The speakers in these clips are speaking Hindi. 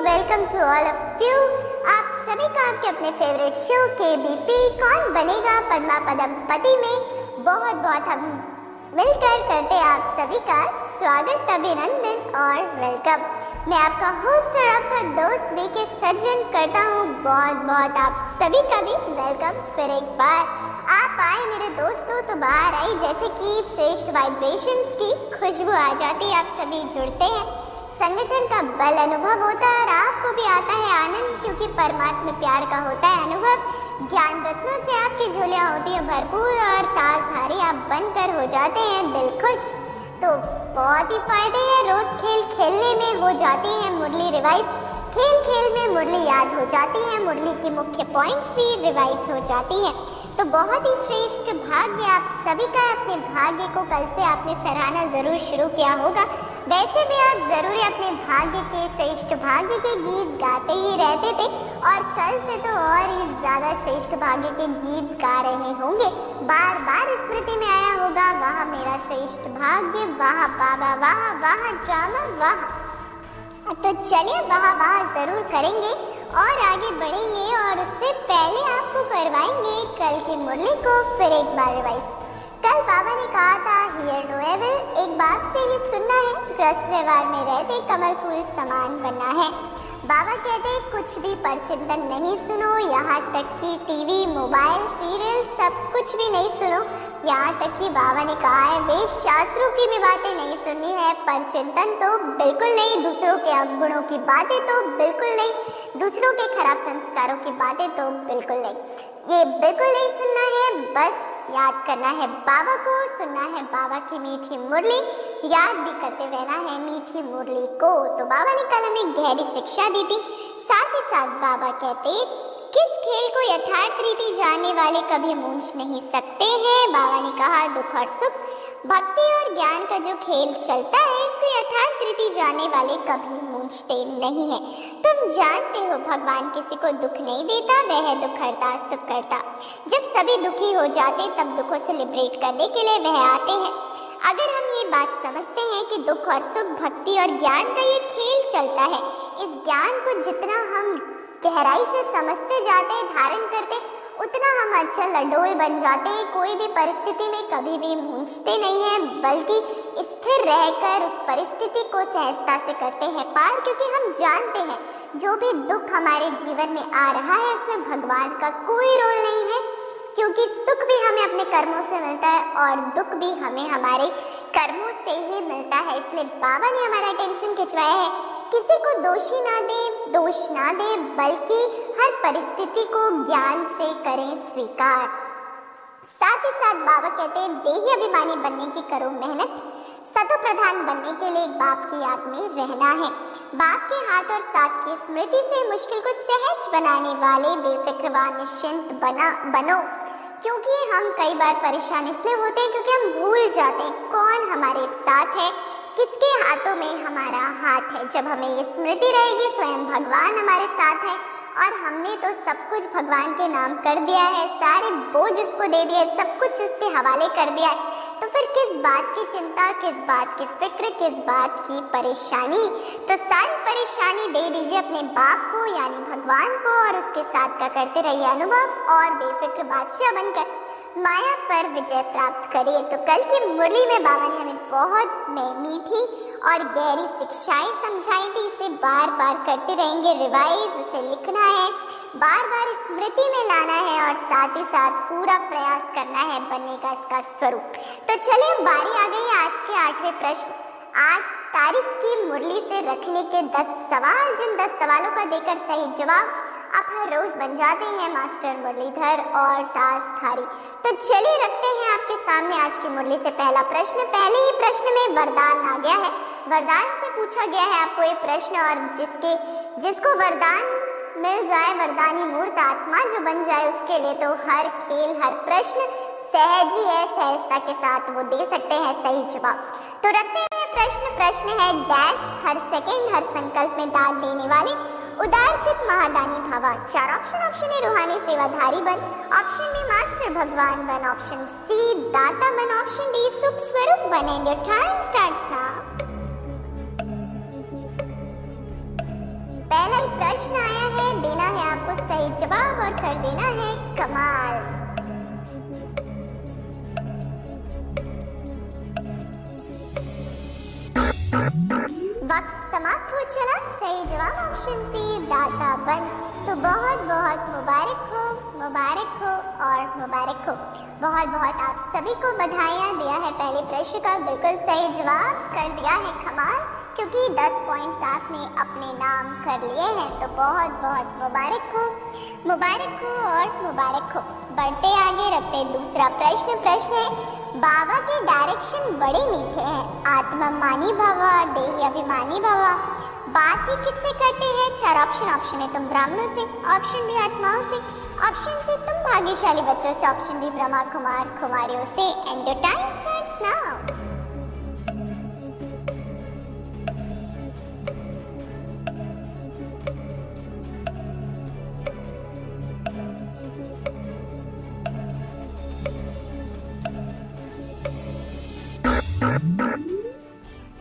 Welcome to all of you. आप सभी का आपके अपने फेवरेट शो KBP कौन बनेगा पद्मा पदमपति में बहुत बहुत हम मिलकर करते आप सभी का स्वागत, अभिनंदन और वेलकम। मैं आपका होस्ट और आपका दोस्त BK सज्जन करता हूँ बहुत बहुत आप सभी का भी वेलकम। फिर एक बार आप आए मेरे दोस्तों तो बाहर आई जैसे कि श्रेष्ठ वाइब्रेशंस की खुशबू आ जाती है। आप सभी जुड़ते हैं, संगठन का बल अनुभव होता है और आपको भी आता है आनंद, क्योंकि परमात्मा प्यार का होता है अनुभव। ज्ञान रत्नों से आपकी झोलियाँ होती है भरपूर और ताजधारी आप बनकर हो जाते हैं दिल खुश। तो बहुत ही फायदे हैं, रोज खेल खेलने में हो जाती है मुरली रिवाइज, खेल खेल में मुरली याद हो जाती है, मुरली की मुख्य पॉइंट्स भी रिवाइज हो जाती हैं। तो बहुत ही श्रेष्ठ भाग्य आप सभी का। अपने भाग्य को कल से आपने सराहना जरूर शुरू किया होगा, वैसे भी आप जरूर अपने भाग्य के श्रेष्ठ भाग्य के गीत गाते ही रहते थे और कल से तो और ही ज्यादा श्रेष्ठ भाग्य के गीत गा रहे होंगे। बार बार स्मृति में आया होगा वाह मेरा श्रेष्ठ भाग्य, वाह बाबा, वाह वाह ड्रामा, वाह। तो चलिए वाह वाह जरूर करेंगे और आगे बढ़ेंगे, और उससे पहले आपको करवाएंगे कल की मुरली को फिर एक बार रिवाइज। कल बाबा ने कहा था हियर नो एविल, एक बात से ही सुनना है, ग्रस्त व्यवहार में रहते कमल फूल समान बनना है। बाबा कहते कुछ भी पर चिंतन नहीं सुनो, यहाँ तक कि टीवी, मोबाइल, सीरियल सब कुछ भी नहीं सुनो। यहाँ तक कि बाबा ने कहा है वेद शास्त्रों की भी बातें नहीं सुननी है, पर चिंतन तो बिल्कुल नहीं, दूसरों के अवगुणों की बातें तो बिल्कुल नहीं, दूसरों के खराब संस्कारों की बातें तो बिल्कुल नहीं, ये बिल्कुल नहीं सुनना है। बस याद करना है बाबा को, सुनना है बाबा की मीठी मुरली, याद भी करते रहना है मीठी मुरली को। तो बाबा ने कल हमें गहरी शिक्षा दी थी। साथ ही साथ बाबा कहते किस खेल को यथार्थ रीति जानने वाले कभी मूंझ नहीं सकते हैं। बाबा ने कहा दुख और सुख, भक्ति और ज्ञान का जो खेल चलता है इसको यथार्थ रीति जानने वाले कभी मूंझते नहीं है। तुम जानते हो भगवान किसी को दुख नहीं देता, वह दुख हरता सुख करता। जब सभी दुखी हो जाते तब दुखों से लिबरेट करने के लिए वह आते हैं। अगर हम ये बात समझते हैं कि दुख और सुख, भक्ति और ज्ञान का ये खेल चलता है, इस ज्ञान को जितना हम गहराई से समझते जाते हैं, धारण करते, उतना हम अचल अडोल बन जाते हैं। कोई भी परिस्थिति में कभी भी मूंझते नहीं हैं, बल्कि स्थिर रहकर उस परिस्थिति को सहजता से करते हैं पार, क्योंकि हम जानते हैं जो भी दुख हमारे जीवन में आ रहा है उसमें भगवान का कोई रोल नहीं है, क्योंकि सुख भी हमें अपने कर्मों से मिलता है और दुख भी हमें हमारे कर्मों से ही मिलता है। इसलिए बाबा ने हमारा अटेंशन खिंचवाया है, किसी को दोषी ना दे, दोष ना दे, बल्कि हर परिस्थिति को ज्ञान से करें स्वीकार। साथ ही साथ बाबा कहते हैं देही अभिमानी बनने की करो मेहनत, सतो प्रधान बनने के लिए एक बाप की याद में रहना है। बाप के हाथ और साथ की स्मृति से मुश्किल को सहज बनाने वाले बेफिक्र व निश्चिंत बनो, क्योंकि हम कई बार परेशान इसलिए होते हैं क्योंकि हम भूल जाते हैं कौन हमारे साथ है, किसके हाथों में हमारा हाथ है। जब हमें ये स्मृति रहेगी स्वयं भगवान हमारे साथ है और हमने तो सब कुछ भगवान के नाम कर दिया है, सारे बोझ उसको दे दिए, सब कुछ उसके हवाले कर दिया है, तो फिर किस बात की चिंता, किस बात की फिक्र, किस बात की परेशानी। तो सारी परेशानी दे दीजिए अपने बाप को यानी भगवान को और उसके साथ का करते रहिए अनुभव और बेफिक्र बादशाह बनकर माया पर विजय प्राप्त करिए। तो कल की मुरली में बाबा ने हमें बहुत मीठी और गहरी शिक्षाएं समझाई थी, इसे बार बार करते रहेंगे रिवाइज, इसे लिखना है, बार बार स्मृति में लाना है और साथ ही साथ पूरा प्रयास करना है बनने का इसका स्वरूप। तो चलिए बारी आ गई आज के 8वें प्रश्न, 8 तारीख की मुरली से रखने के 10 सवाल, जिन 10 सवालों का देकर सही जवाब आप हर रोज बन जाते हैं मास्टर मुरलीधर और ताजधारी। तो चलिए रखते हैं आपके सामने आज की मुरली से पहला प्रश्न। पहले ही प्रश्न में वरदान आ गया है, वरदान से पूछा गया है आपको ये प्रश्न, और जिसको वरदान मिल जाए, वरदानी मूर्त आत्मा जो बन जाए, उसके लिए तो हर खेल हर प्रश्न सहज ही है, सहजता के साथ वो दे सकते हैं सही जवाब। तो रखते हैं प्रश्न है डैश, हर सेकंड हर संकल्प में दाद देने वाले, उदारचित महादानी भवा। 4 ऑप्शन ए रूहानी सेवाधारी बन, ऑप्शन बी मास्टर भगवान बन, ऑप्शन सी दाता बन, ऑप्शन डी सुख स्वरूप बन। And your time starts now. पहला ही प्रश्न आया है, देना है आपको सही जवाब और कर देना है कमाल। वक्त समाप्त हो चला। सही जवाब ऑप्शन सी दाता बन। तो बहुत बहुत मुबारक हो, मुबारक हो और मुबारक हो। बहुत बहुत आप सभी को बधाइयाँ। दिया है पहले प्रश्न का बिल्कुल सही जवाब, कर दिया है कमाल, क्योंकि 10 पॉइंट्स आपने अपने नाम कर लिए हैं। तो बहुत बहुत मुबारक हो, मुबारक हो और मुबारक हो। बढ़ते आगे, रखते दूसरा प्रश्न। प्रश्न है, बाबा के डायरेक्शन बड़े मीठे हैं, आत्मामानी भव, देही अभिमानी भव। बात ही किससे करते हैं? 4 ऑप्शन है तुम ब्राह्मणों से, ऑप्शन बी आत्माओं से, ऑप्शन सी तुम भाग्यशाली बच्चों से, ऑप्शन डी ब्रह्मा कुमार कुमारियों से। And your time starts now.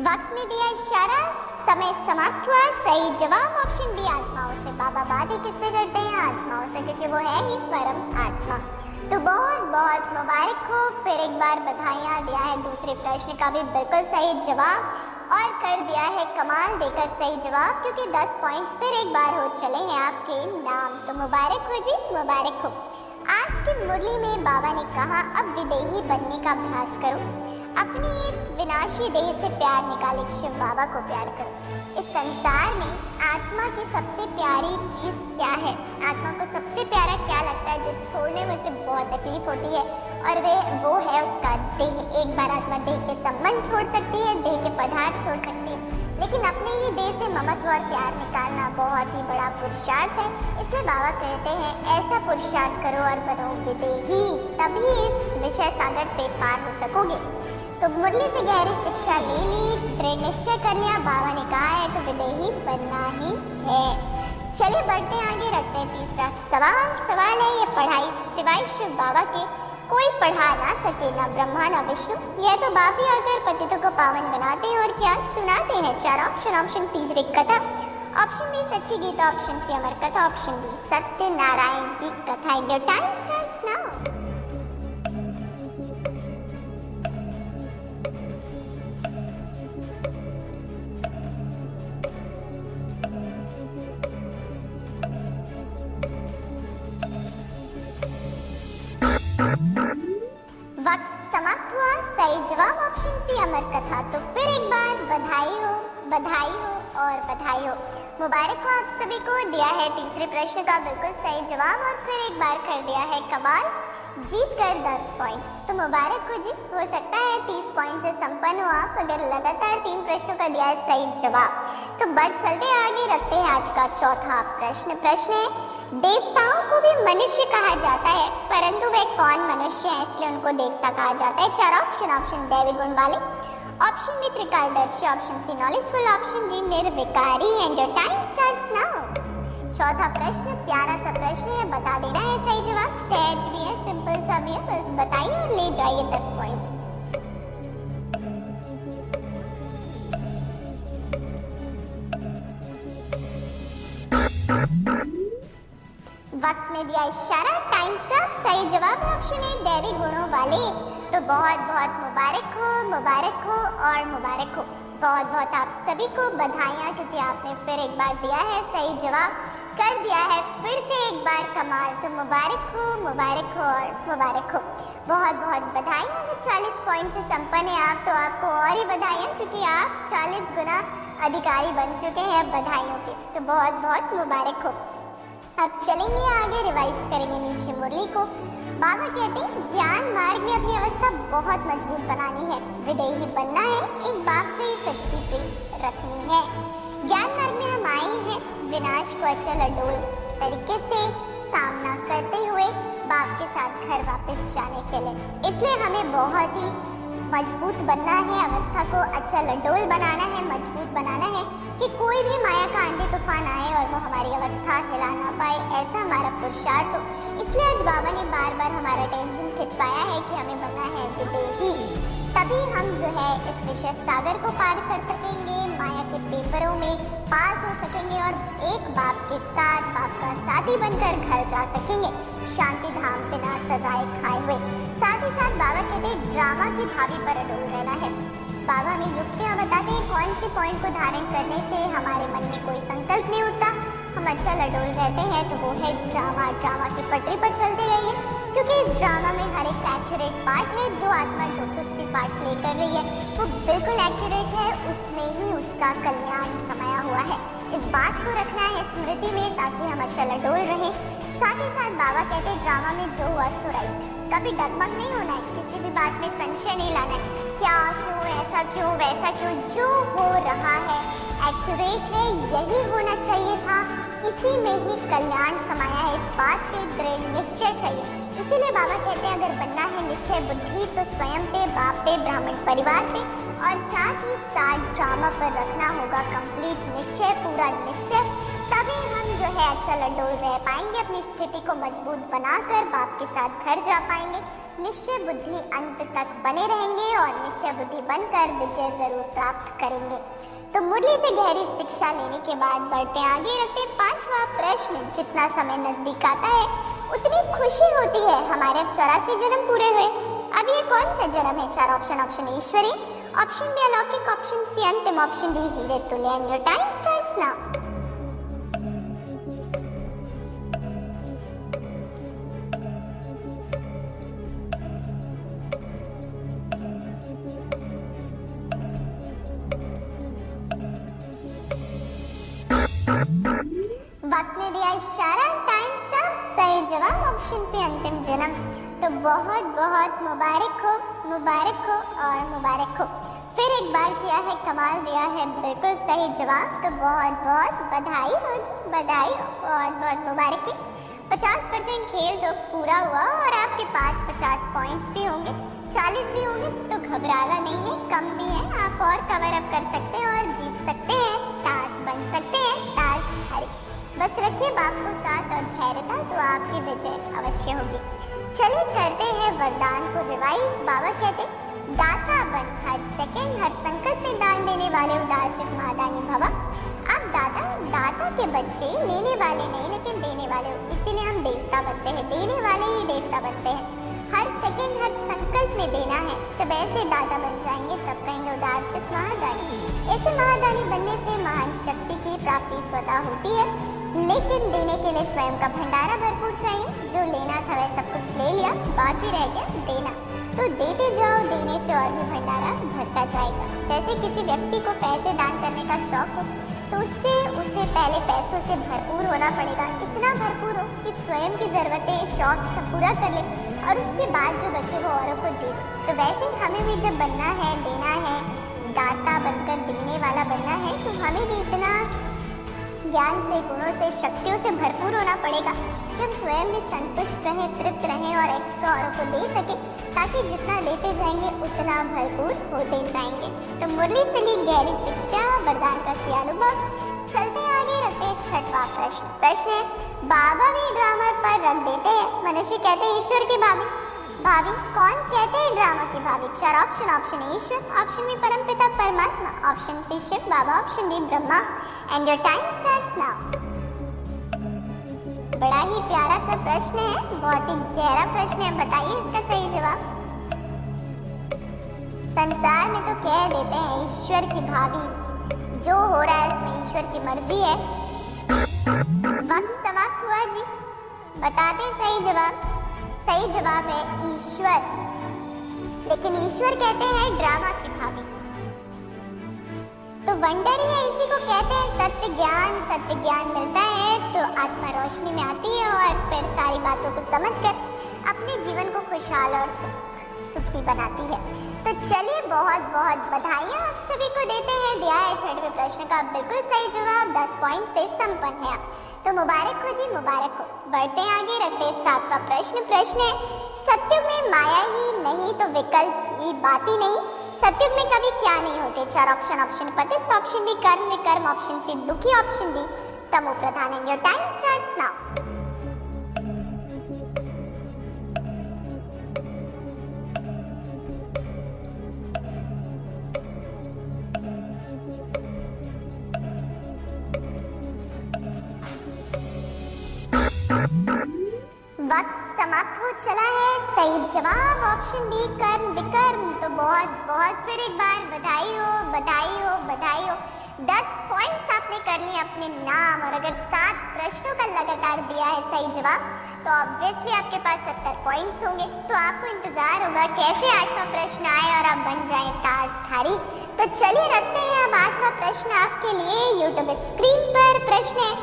वक्त ने दिया इशारा, समय समाप्त हुआ। सही जवाब ऑप्शन बी आत्माओं से। बाबा बात ही किससे करते हैं? आत्माओं से, क्योंकि वो है ही परम आत्मा। तो बहुत बहुत मुबारक हो। फिर एक बार बधाइयाँ। दिया है दूसरे प्रश्न का भी बिल्कुल सही जवाब और कर दिया है कमाल देकर सही जवाब, क्योंकि 10 पॉइंट्स फिर एक बार हो चले हैं आपके नाम। तो मुबारक हो जी, मुबारक हो। आज की मुरली में बाबा ने कहा, अब विदेही बनने का अभ्यास करो, अपनी इस विनाशी देह से प्यार निकाले, शिव बाबा को प्यार करो। इस संसार में आत्मा की सबसे प्यारी चीज क्या है? आत्मा को सबसे प्यारा क्या लगता है जो छोड़ने में उसे बहुत तकलीफ होती है? और वो है उसका देह। एक बार आत्मा देह के संबंध छोड़ सकती है, देह के पदार्थ छोड़ सकती है, लेकिन अपने ही देह से ममत्व और प्यार निकालना बहुत ही बड़ा पुरुषार्थ है। इसलिए बाबा कहते हैं, ऐसा पुरुषार्थ करो और बनो विदेही, तभी इस विषय सागर से पार हो सकोगे। तो मुरली से गहरी शिक्षा ले ली, दृढ़ निश्चय कर लिया, बाबा ने कहा है तो विदेही बनना ही है। चलिए बढ़ते आगे, रखते हैं तीसरा सवाल। सवाल है, ये पढ़ाई सिवाय शिव बाबा के कोई पढ़ा ना सके, ना ब्रह्मा ना विष्णु। यह तो बाप ही आकर पतितों को पावन बनाते हैं और क्या सुनाते हैं। 4 ऑप्शन तीसरी कथा, ऑप्शन बी सच्ची गीता, ऑप्शन सी अमर कथा, ऑप्शन डी सत्य नारायण की कथा। India time starts now. वक्त समाप्त हुआ। सही जवाब ऑप्शन सी अमर कथा। तो फिर एक बार बधाई हो, बधाई हो और बधाई हो। मुबारक हो आप सभी को। दिया है तीसरे प्रश्न का बिल्कुल सही जवाब और फिर एक बार कर दिया है कमाल, जीत कर 10 पॉइंट्स। तो मुबारक हो जी। हो सकता है 30 पॉइंट से संपन्न हो आप अगर लगातार 3 प्रश्नों का दिया है सही जवाब। तो बढ़ चलते आगे, रखते हैं आज का चौथा प्रश्न। प्रश्न है, देवताओं को भी मनुष्य कहा जाता है, परंतु वे कौन मनुष्य हैं इसलिए उनको देवता कहा जाता है। 4 ऑप्शन दैवी गुण वाले, ऑप्शन बी त्रिकालदर्शी, option C knowledgeful, option D निर्विकारी। And your time starts now. चौथा प्रश्न प्यारा सा प्रश्न है, बता देना है सही जवाब। सहज भी है, सिंपल सा भी है, बस बताइए और ले जाइए 10 पॉइंट्स। वक्त ने दिया इशारा, टाइम सब। सही जवाब ऑप्शन है दैवी गुणों वाले। तो बहुत बहुत मुबारक हो, मुबारक हो और मुबारक हो। बहुत बहुत आप सभी को बधाइयाँ, क्योंकि आपने फिर एक बार दिया है सही जवाब, कर दिया है फिर से एक बार कमाल। तो मुबारक हो, मुबारक हो और मुबारक हो। बहुत बहुत बधाइयाँ। अगर 40 पॉइंट से संपन्न है आप, तो आपको और ही बधाइयाँ, क्योंकि आप 40 गुना अधिकारी बन चुके हैं बधाइयों के। तो बहुत बहुत मुबारक हो। अब चलेंगे आगे, रिवाइज करेंगे मीठी मुरली को। बाबा कहते हैं, ज्ञान मार्ग में अपनी अवस्था बहुत मजबूत बनानी है, विदेही बनना है, एक बाप से ही सच्ची प्रीति रखनी है। ज्ञान मार्ग में हम आए हैं विनाश को अचल अडोल तरीके से सामना करते हुए बाप के साथ घर वापस जाने के लिए। इसलिए हमें बहुत ही मजबूत बनना है, अवस्था को अचल अडोल बनाना है, मजबूत बनाना है कि कोई भी माया का आंधी तूफान आए और वो हमारी अवस्था हिला ना पाए, ऐसा हमारा पुरुषार्थ हो। इसलिए आज बाबा ने बार बार हमारा टेंशन खिंचवाया है कि हमें बनना है विदेही, तभी हम जो है इस विषय सागर को पार कर सकेंगे, माया के पेपरों में पास हो सकेंगे और एक बाप के साथ बाप का साथी बनकर घर जा सकेंगे, शांति धाम बिना सजाए खाए हुए। साथ ही साथ बाबा कहते ड्रामा की भावी पर अड़ोल रहना है। बाबा हमें युक्तियाँ बताते हैं कौन से पॉइंट को धारण करने से हमारे मन में कोई संकल्प नहीं उठता, हम अचल अडोल रहते हैं, तो वो है ड्रामा। ड्रामा की पटरी पर चलते रहिए, क्योंकि इस ड्रामा में हर एक एक्यूरेट पार्ट है। जो आत्मा जो कुछ भी पार्ट प्ले कर रही है वो बिल्कुल एक्यूरेट है, उसमें ही उसका कल्याण समाया हुआ है। इस बात को रखना है स्मृति में ताकि हम अचल अडोल रहें। साथ ही साथ बाबा कहते हैं ड्रामा में जो हुआ सो राइट, कभी डगमग नहीं होना है, किसी भी बात में संशय नहीं लाना है, क्या क्यों, ऐसा क्यों, वैसा क्यों, जो हो रहा है एक्यूरेट है, यही होना चाहिए था, इसी में ही कल्याण समाया है। इस बात पे दृढ़ निश्चय चाहिए। इसीलिए बाबा कहते हैं अगर बनना है निश्चय बुद्धि तो स्वयं पे, बाप पे, ब्राह्मण परिवार पे और साथ ही साथ ड्रामा पर रखना होगा कंप्लीट निश्चय, पूरा निश्चय। तभी हम जो है अचल अडोल रह पाएंगे, अपनी स्थिति को मजबूत बनाकर बाप के साथ घर जा पाएंगे। निश्चय बुद्धि अंत तक बने रहेंगे और निश्चय बुद्धि बनकर विजय जरूर प्राप्त करेंगे। तो मुरली से गहरी शिक्षा लेने के बाद बढ़ते आगे, रखते 5वां प्रश्न। जितना समय नजदीक आता है उतनी खुशी होती है। हमारे अब 84 जन्म पूरे हुए, अब ये कौन सा जन्म है? 4 ऑप्शन। ऑप्शन ए ईश्वरी, ऑप्शन बी अलौकिक, ऑप्शन सी अंतिम, ऑप्शन डी हीरे तुल्य। And your time starts now. वक्त ने दिया इशारा, टाइम सब सही जवाब ऑप्शन से अंतिम जन्म। तो बहुत बहुत मुबारक हो, मुबारक हो और मुबारक हो। फिर एक बार किया है कमाल, दिया है बिल्कुल सही जवाब। तो बहुत बहुत बधाई हो जी, बधाई हो, बहुत बहुत मुबारक है। 50% खेल तो पूरा हुआ और आपके पास 50 पॉइंट्स भी होंगे, 40 भी होंगे, तो घबराना नहीं है, कम भी है, आप और कवर अप कर सकते हैं और जीत सकते हैं, ताज बन सकते हैं, ताज धारी। बस रखिए बाप को साथ और धैर्यता, तो आपकी विजय अवश्य होगी। चलिए करते हैं वरदान को रिवाइज। बाबा कहते दाता बन, हर सेकंड हर संकट में दान देने वाले उदारचित महादानी भवा। आप दाता के बच्चे, लेने वाले नहीं लेकिन देने वाले हो, इसीलिए हम देवता बनते हैं, देने वाले ही देवता बनते हैं। हर सेकंड हर संकल्प में देना है। जब ऐसे दाता बन जाएंगे तब कहेंगे उदारचित महादानी। ऐसे महादानी बनने से महान शक्ति की प्राप्ति स्वतः होती है, लेकिन देने के लिए स्वयं का भंडारा भरपूर चाहिए। जो लेना था वह सब कुछ ले लिया, बाकी रह गया देना, तो देते जाओ, देने से और भी भंडारा भरता जाएगा। जैसे किसी व्यक्ति को पैसे दान करने का शौक हो तो उसे पहले पैसों से भरपूर होना पड़ेगा, इतना भरपूर हो कि स्वयं की जरूरतें, शौक सब पूरा कर ले और उसके बाद जो बचे वो औरों को दे। तो वैसे हमें भी जब बनना है, देना है, दाता बनकर देने वाला बनना है, तो हमें भी इतना ज्ञान से, गुणों से, शक्तियों से भरपूर होना पड़ेगा कि हम स्वयं भी संतुष्ट रहें, तृप्त रहें और एक्स्ट्रा औरों को दे सके, ताकि जितना देते जाएंगे उतना भरपूर होते जाएंगे। तो मुरली से ली गहरी शिक्षा, वरदान का किया अनुभव। चलते आगे, रखते 6वां प्रश्न। प्रश्न है बाबा भी ड्रामा पर रख देते हैं, मनुष्य कहते हैं ईश्वर की भाभी। भाभी कौन कहते हैं ड्रामा की भाभी? 4 ऑप्शन। ऑप्शन ए ईश्वर, ऑप्शन बी परमपिता परमात्मा, option C Shiv Baba, option D Brahma. And your time starts now. बड़ा ही प्यारा सा प्रश्न है, बहुत ही गहरा प्रश्न है, बताइए इसका सही जवाब। संसार में तो कह देते हैं ईश्वर की भाभी, जो हो रहा है उसमें ईश्वर की मर्जी है। वक्त समाप्त हुआ जी, बताते हैं सही जवाब। सही जवाब है ईश्वर, लेकिन ईश्वर कहते हैं ड्रामा की भाभी। तो वंडर ही है, इसी को कहते हैं सत्य ज्ञान। सत्य ज्ञान मिलता है तो आत्मा रोशनी में आती है और फिर सारी बातों को समझकर अपने जीवन को खुशहाल और सुखी बनाती है। तो चलिए बहुत बहुत बधाइयाँ आप सभी को देते हैं। दिया है 6वें प्रश्न का बिल्कुल सही जवाब, 10 पॉइंट से संपन्न है। तो मुबारक हो जी, मुबारक हो। बढ़ते आगे, रखते 7वां प्रश्न। प्रश्न है सत्युग में माया ही नहीं तो विकल्प की बात ही नहीं। सत्युग में कभी क्या नहीं होते? 4 ऑप्शन। ऑप्शन पतित, ऑप्शन बी कर्म विकर्म, ऑप्शन सी दुखी, ऑप्शन डी तमो प्रधान। And your time starts now. वक्त समाप्त हो चला है। सही जवाब ऑप्शन बी कर्म विकर्म। तो बहुत बहुत फिर एक बार बधाई हो, बधाई हो, बधाई हो। 10 पॉइंट्स आपने कर लिए अपने नाम, और अगर 7 प्रश्नों का लगातार दिया है सही जवाब तो ऑब्वियसली आपके पास 70 पॉइंट्स होंगे। तो आपको इंतजार होगा कैसे 8वां प्रश्न आए और आप बन जाएं ताजधारी। तो चलिए रखते हैं अब 8वां प्रश्न आपके लिए। यूट्यूब स्क्रीन पर प्रश्न है,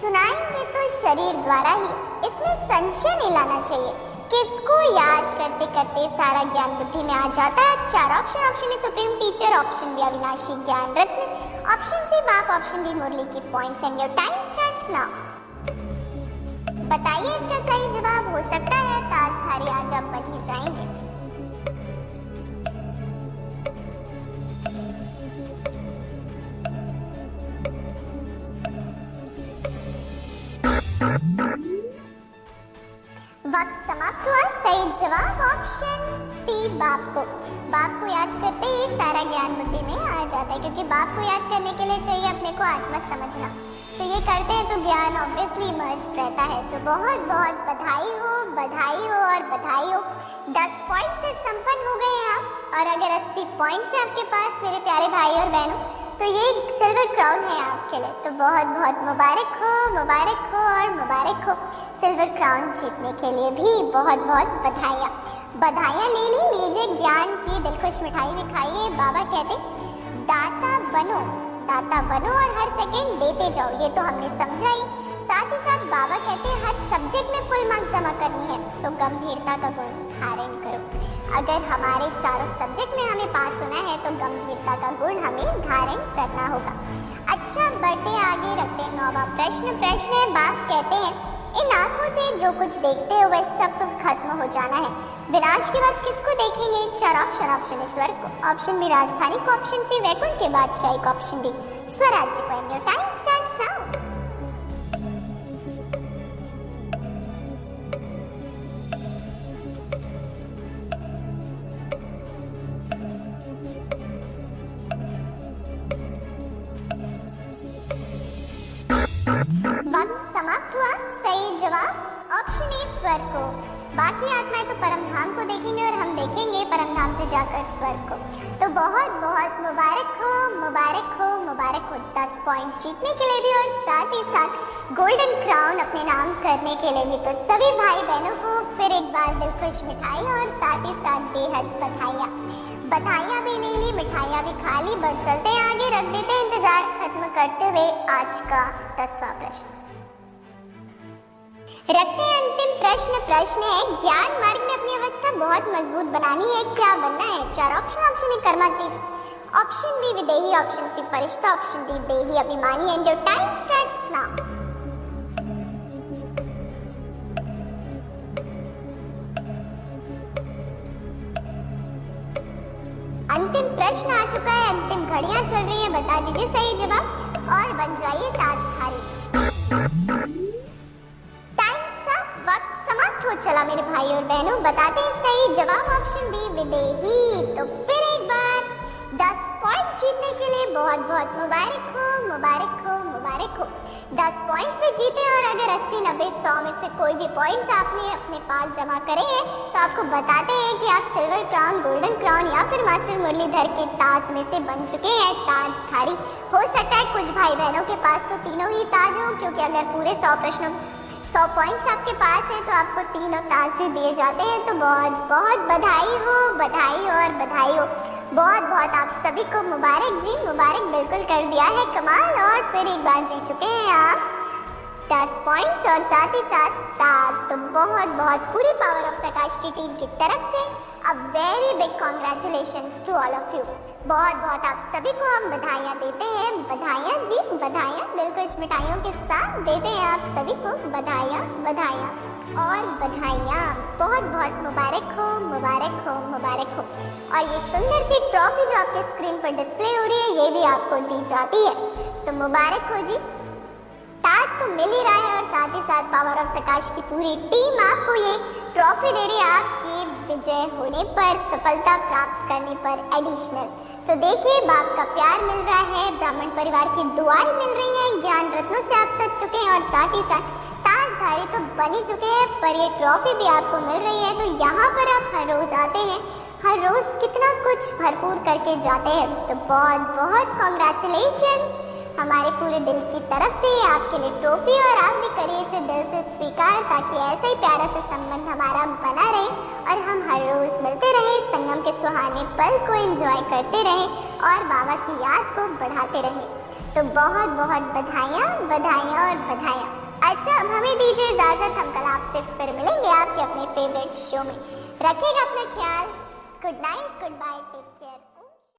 सुनाएंगे तो शरीर द्वारा ही, इसमें संशय नहीं लाना चाहिए, किसको याद करते करते सारा ज्ञान बुद्धि में आ जाता है। 4 option. Option A supreme teacher, option B अविनाशी ज्ञान रत्न, ऑप्शन सी बाप, ऑप्शन डी मुरली की points. And your time starts now. बताइए इसका सही जवाब। हो सकता है ताजधारी आज आप बन ही जाएंगे। वक्त समाप्त हुआ। सही जवाब ऑप्शन सी बाप को। बाप को याद करते ही सारा ज्ञान बुद्धि में आ जाता है, क्योंकि बाप को याद करने के लिए चाहिए अपने को आत्मा समझना। तो ये करते हैं तो ज्ञान ऑब्वियसली इमर्ज्ड रहता है। तो बहुत बहुत बधाई हो, बधाई हो और बधाई हो। 10 पॉइंट से संपन्न हो गए आप, और अगर 80 पॉइंट्स है आपके पास मेरे प्यारे भाई और बहनों, तो ये सिल्वर क्राउन है आपके लिए। तो बहुत बहुत मुबारक हो, मुबारक हो और मुबारक हो। सिल्वर क्राउन जीतने के लिए भी बहुत बहुत बधाइयाँ। बधाइयाँ ले लीजिए, ज्ञान की दिलखुश मिठाई भी खाइए। बाबा कहते दाता बनो, दाता बनो और हर सेकंड देते जाओ, ये तो हमने समझा ही। साथ ही साथ बाबा कहते हैं हर सब्जेक्ट में फुल मार्क्स जमा करनी है, तो गंभीरता का गुण धारण करो। अगर हमारे चारों सब्जेक्ट में हमें पास होना है तो गंभीरता का गुण हमें धारण करना होगा। अच्छा, बढ़ते आगे, रखते हैं 9वां प्रश्न। प्रश्न है, बाप कहते हैं इन आंखों से जो कुछ देखते हो वह सब खत्म हो जाना है, विनाश के बाद किसको देखेंगे। 4 ऑप्शन। ऑप्शन ए स्वर्ग को, ऑप्शन बी राजधानी को, ऑप्शन सी वैकुंठ के बादशाही को, ऑप्शन डी स्वराज्य को। And your time starts now. वक्त समाप्त हुआ। सही जवाब ऑप्शन ए स्वर्ग को। बाकी आत्माएं तो परम धाम को देखेंगे और हम देखेंगे परम धाम से जाकर स्वर्ग को। तो बहुत बहुत मुबारक हो, मुबारक हो, मुबारक हो। 10 पॉइंट्स जीतने के लिए भी और साथ ही साथ गोल्डन क्राउन अपने नाम करने के लिए भी। तो सभी भाई बहनों को फिर एक बार दिलखुश मिठाई और साथ ही साथ बेहद बधाइयाँ। बधाइयाँ भी ले ली, मिठाइयाँ भी खा ली। बढ़ चलते हैं आगे, रख देते हैं इंतजार खत्म करते हुए आज का 10वां प्रश्न। रखते हैं अंतिम प्रश्न। प्रश्न है, ज्ञान मार्ग में अपनी अवस्था बहुत मजबूत बनानी है, क्या बनना है। 4 ऑप्शन। ऑप्शन ए कर्मातीत, ऑप्शन बी विदेही, ऑप्शन सी फरिश्ता, ऑप्शन डी देही अभिमानी। And your time starts now. अंतिम प्रश्न आ चुका है, अंतिम घड़ियां चल रही हैं। बता दीजिए सही जवाब और बन जाइए ताजधारी। हो चला मेरे भाई और बहनों, बताते हैं सही जवाब ऑप्शन बी विदेही। तो फिर एक बार 10 पॉइंट्स जीतने के लिए बहुत बहुत मुबारक हो, मुबारक हो, मुबारक हो। 10 पॉइंट्स भी जीते, और अगर 80, 90, 100 में से कोई भी पॉइंट्स आपने अपने पास जमा करे हैं तो आपको बताते हैं कि आप सिल्वर क्राउन, गोल्डन क्राउन या फिर मास्टर मुरलीधर के ताज में से बन चुके हैं ताजधारी। हो सकता है कुछ भाई बहनों के पास तो तीनों ही ताज हो, क्योंकि अगर पूरे 100 प्रश्नों 100 पॉइंट्स आपके पास है तो आपको तीनों ताज भी दिए जाते हैं। तो बहुत बहुत बधाई हो, बधाई हो और बधाई हो। बहुत बहुत आप सभी को मुबारक जी, मुबारक। बिल्कुल कर दिया है कमाल, और फिर एक बार जीत चुके हैं आप 10 पॉइंट्स और साथ ही साथ ताज। तो बहुत बहुत पूरी पावर ऑफ प्रकाश की टीम की तरफ से a very big congratulations to all of you. बहुत बहुत आप सभी को हम बधाइयाँ देते हैं। बधाइयाँ जी, बधाइयाँ। दिलखुश मिठाइयों के साथ देते हैं आप सभी को बधाइयाँ, बधाइयाँ और बधाइयाँ। बहुत बहुत मुबारक हो, मुबारक हो, मुबारक हो। और ये सुंदर सी ट्रॉफी जो आपके स्क्रीन पर डिस्प्ले हो रही है, ये भी आपको दी जाती है। तो मुबारक हो जी। ताज तो मिल ही रहा है, और साथ ही साथ पावर ऑफ प्रकाश की पूरी टीम आपको ये ट्रॉफी दे रही है आपके विजय होने पर, सफलता प्राप्त करने पर एडिशनल। तो देखिए, बाप का प्यार मिल रहा है, ब्राह्मण परिवार की दुआएं मिल रही हैं, ज्ञान रत्नों से आप सज चुके हैं, और साथ ही साथ ताज नामधारी तो बन ही चुके हैं, पर ये ट्रॉफी भी आपको मिल रही है। तो यहाँ पर आप हर रोज आते हैं, हर रोज कितना कुछ भरपूर करके जाते हैं। तो बहुत बहुत कॉन्ग्रेचुलेशंस हमारे पूरे दिल की तरफ से आपके लिए ट्रॉफी, और आप भी करिए इसे दिल से स्वीकार, ताकि ऐसा ही प्यारा सा संबंध हमारा बना रहे और हम हर रोज मिलते रहें, संगम के सुहाने पल को एंजॉय करते रहें और बाबा की याद को बढ़ाते रहें। तो बहुत बहुत बधाइयाँ बधाइयाँ और बधाइयाँ। अच्छा, अब हमें दीजिए इजाज़त, हम कल आपसे फिर मिलेंगे आपके अपने फेवरेट शो में। रखिएगा अपना ख्याल। Good night, goodbye, take care.